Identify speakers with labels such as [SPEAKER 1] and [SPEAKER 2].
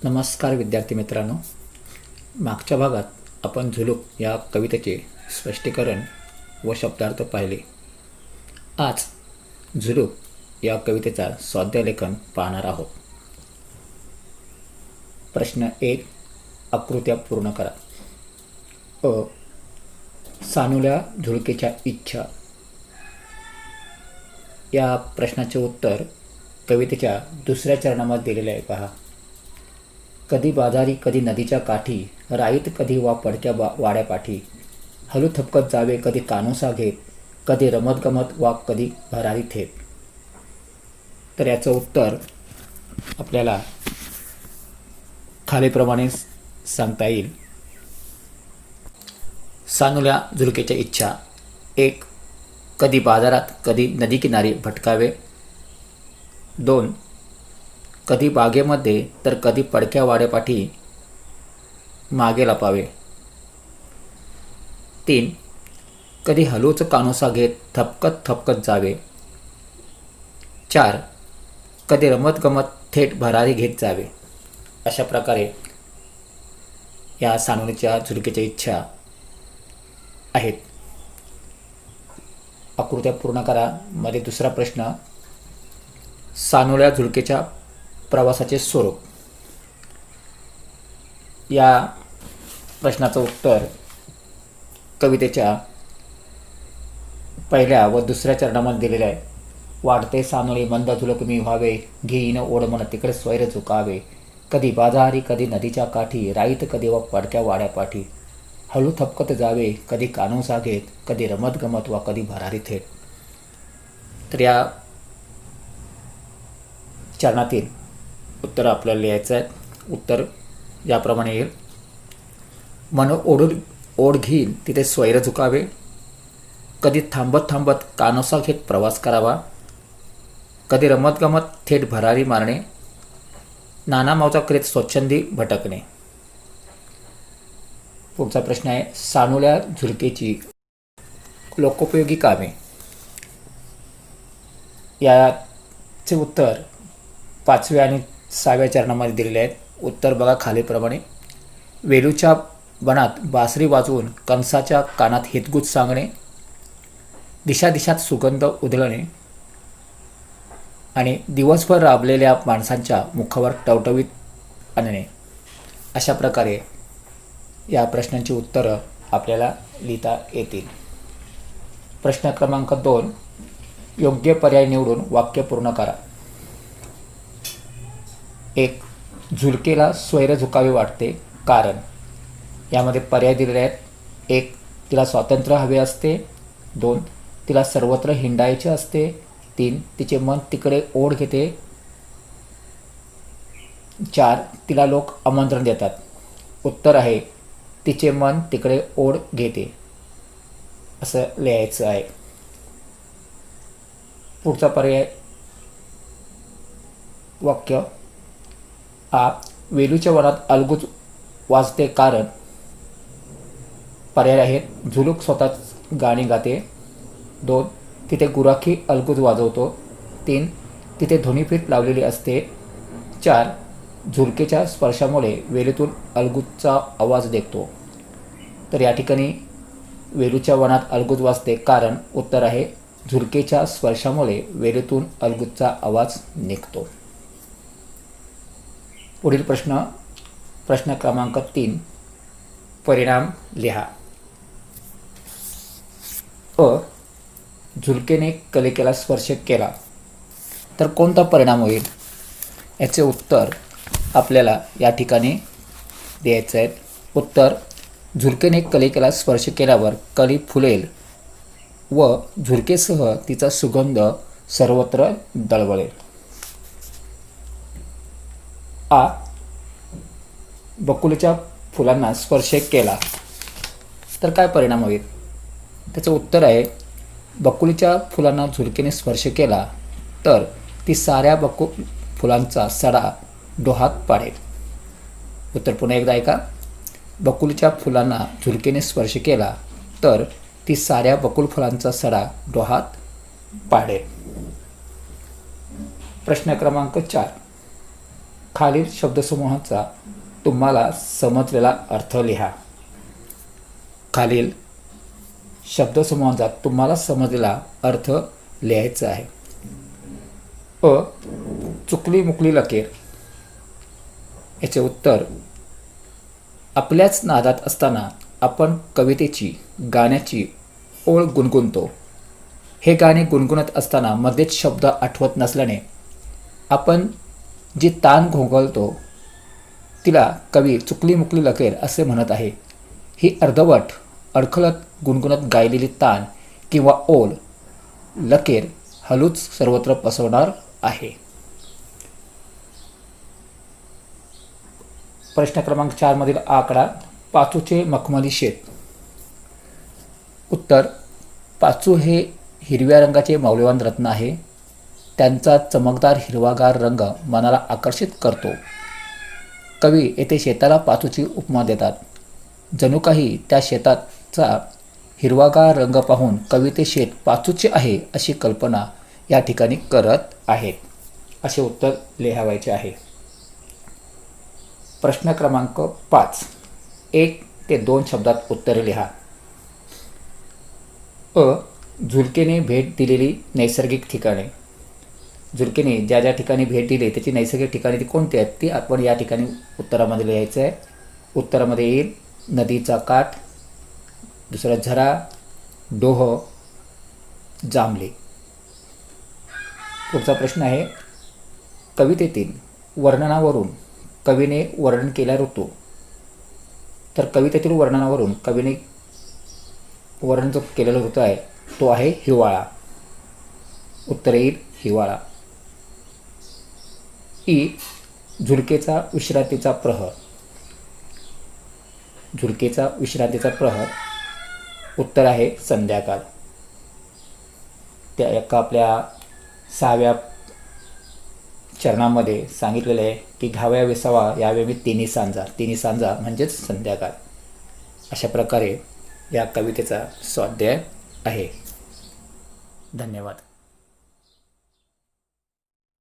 [SPEAKER 1] नमस्कार विद्यार्थी मित्रांनो. मागच्या भागात आपण झुलूक या कवितेचे स्पष्टीकरण व शब्दार्थ पाहिले. आज झुलूक या कवितेचा स्वाध्यायलेखन पाहणार आहोत. प्रश्न 1. आकृत्या पूर्ण करा. अ. सानुल्या झुळकेच्या इच्छा. या प्रश्नाचे उत्तर कवितेच्या दुसऱ्या चरणामध्ये दिलेले आहे. पहा. कधी बाजारी कधी नदीच्या काठी, राईत कधी वा पडक्या वाड्यापाठी, हलू थपकत जावे कधी कानोसा घेत, कधी रमत गमत वा कधी भरारी थेट. तर याचं उत्तर आपल्याला खालीलप्रमाणे सांगता येईल. सानुल्या झुळकेच्या इच्छा. 1. कधी बाजारात कधी नदीकिनारी भटकावे. 2. कधी बागेमध्ये तर कधी पडक्या वाड्यापाठी मागे लपावे. 3. कधी हलूच कानोसा घेत थपकत थपकत जावे. 4. कधी रमत गमत थेट भरारी घेत जावे. अशा प्रकारे या सानुल्याच्या झुळकेच्या इच्छा आहेत. आकृत्या पूर्ण करा मध्ये दुसरा प्रश्न. सानुल्या झुळकेच्या प्रवासाचे स्वरूप. या प्रश्नाचं उत्तर कवितेच्या पहिल्या व दुसऱ्या चरणामध्ये दिलेले आहे. वाढते सानुळे मंद झुळक मी व्हावे, घेईन ओढ मन तिकडे स्वैर झुकावे, कधी बाजारी कधी नदीच्या काठी, राईत कधी व पडक्या वाड्यापाठी, हळू थपकत जावे कधी कानोसा घेत, कधी रमत गमत वा कधी भरारी थेट. तर या चरणातील उत्तर आपल्याला लिहायचं आहे. उत्तर याप्रमाणे येईल. मन ओढ घेईल तिथे स्वैर झुकावे, कधी थांबत थांबत कानोसा घेत प्रवास करावा, कधी रमत गमत थेट भरारी मारणे, नाना मावचा करीत स्वच्छंदी भटकणे. पुढचा प्रश्न आहे. सानुल्या झुळकेची लोकोपयोगी कामे. याचे उत्तर 5व्या आणि 6व्या चरणामध्ये दिलेले आहेत. उत्तर बघा खालीलप्रमाणे. वेलूच्या बनात बासरी वाजवून कंसाच्या कानात हितगुज सांगणे, दिशादिशात सुगंध उधळणे आणि दिवसभर राबलेल्या माणसांच्या मुखावर टवटवीत आणणे. अशा प्रकारे या प्रश्नांची उत्तरं आपल्याला लिहिता येतील. प्रश्न क्रमांक 2. योग्य पर्याय निवडून वाक्य पूर्ण करा. 1. झुळकेला स्वैर झुकावे वाटते कारण. यामध्ये पर्याय दिलेले आहेत. 1. तिला स्वातंत्र्य हवे असते. 2. तिला सर्वत्र हिंडायचे असते. 3. तिचे मन तिकडे ओढ घेते. 4. तिला लोक आमंत्रण देतात. उत्तर आहे तिचे मन तिकडे ओढ घेते असं लिहायचं आहे. पुढचा पर्याय वाक्य. आ. वेलूच्या वनात अलगूज वाजते कारण. पर्याय आहेत. झुलूक स्वतःच गाणी गाते. 2. तिथे गुराखी अलगूज वाजवतो. 3. तिथे ध्वनिफीत लावलेली असते. 4. झुळकेच्या स्पर्शामुळे वेलीतून अलगूजचा आवाज निघतो. तर या ठिकाणी वेलूच्या वनात अलगूज वाजते कारण उत्तर आहे झुळकेच्या स्पर्शामुळे वेलीतून अलगूजचा आवाज निघतो. पुढील प्रश्न क्रमांक 3. परिणाम लिहा. अ. झुळकेने कलिकेला स्पर्श केला तर कोणता परिणाम होईल. याचे उत्तर आपल्याला या ठिकाणी द्यायचं आहे. उत्तर. झुळकेने कलिकेला स्पर्श केल्यावर कली फुलेल व झुळकेसह तिचा सुगंध सर्वत्र दळवळेल. आ. बकुलीच्या फुलांना स्पर्श केला तर काय परिणाम होईल. त्याचं उत्तर आहे बकुलीच्या फुलांना झुळकेने स्पर्श केला तर ती साऱ्या फुलांचा सडा डोहात पाडेल. उत्तर पुन्हा एकदा ऐका. बकुलीच्या फुलांना झुळकेने स्पर्श केला तर ती साऱ्या बकुल फुलांचा सडा डोहात पाडेल. प्रश्न क्रमांक 4. खालील शब्दसमूहाचा तुम्हाला समजलेला अर्थ लिहा. खालील शब्दसमूहाचा तुम्हाला समजलेला अर्थ लिहायचा आहे. अ. चुकली मुकली लकीर. याचे उत्तर, आपल्याच नादात असताना आपण कवितेची, गाण्याची ओळ गुणगुणतो. हे गाणे गुणगुणत असताना मध्येच शब्द आठवत नसल्याने आपण जी तान घोंगलतो तिला कवी चुकली मुकली लकीर असे म्हणत आहे. ही अर्धवट अडखळत गुणगुणत गायलेली तान किंवा ओळ लकीर हळूच सर्वत्र पसरणार आहे. प्रश्न क्रमांक 4 मधील आकडा, पाचूचे मखमली शेत. उत्तर, पाचू हे हिरव्या रंगाचे मौल्यवान रत्न आहे. त्यांचा चमकदार हिरवागार रंग मनाला आकर्षित करतो. कवी येथे शेताला पाचूची उपमा देतात. जणू काही त्या शेताचा हिरवागार रंग पाहून कवी ते शेत पाचूचे आहे अशी कल्पना या ठिकाणी करत आहेत. असे उत्तर लिहावायचे आहे. प्रश्न क्रमांक 5, 1 ते 2 शब्दात उत्तरे लिहा. अ. झुळकेने भेट दिलेली नैसर्गिक ठिकाणे. झुळकेने ज्या ज्या ठिकाणी भेट दिली त्याची नैसर्गिक ठिकाणे ती कोणती आहेत ती आपण या ठिकाणी उत्तरामध्ये लिहायचं आहे. उत्तरामध्ये येईल नदीचा काठ, दुसरा झरा, डोह, जांभली. पुढचा प्रश्न आहे, कवितेतील वर्णनावरून कवीने वर्णन केला ऋतू. तर कवितेतील वर्णनावरून कवीने वर्णन जो केलेला ऋतू आहे तो आहे हिवाळा. उत्तर येईल हिवाळा. ई. झुळकेचा विश्रांतीचा प्रहर. झुळकेचा विश्रांतीचा प्रहर. उत्तर आहे संध्याकाळ. त्या एका आपल्या 6व्या चरणामध्ये सांगितलेलं आहे की घाव्या विसावा यावे मी तिन्ही सांजा. तिन्ही सांजा म्हणजेच संध्याकाळ. अशा प्रकारे या कवितेचा स्वाध्याय आहे. धन्यवाद.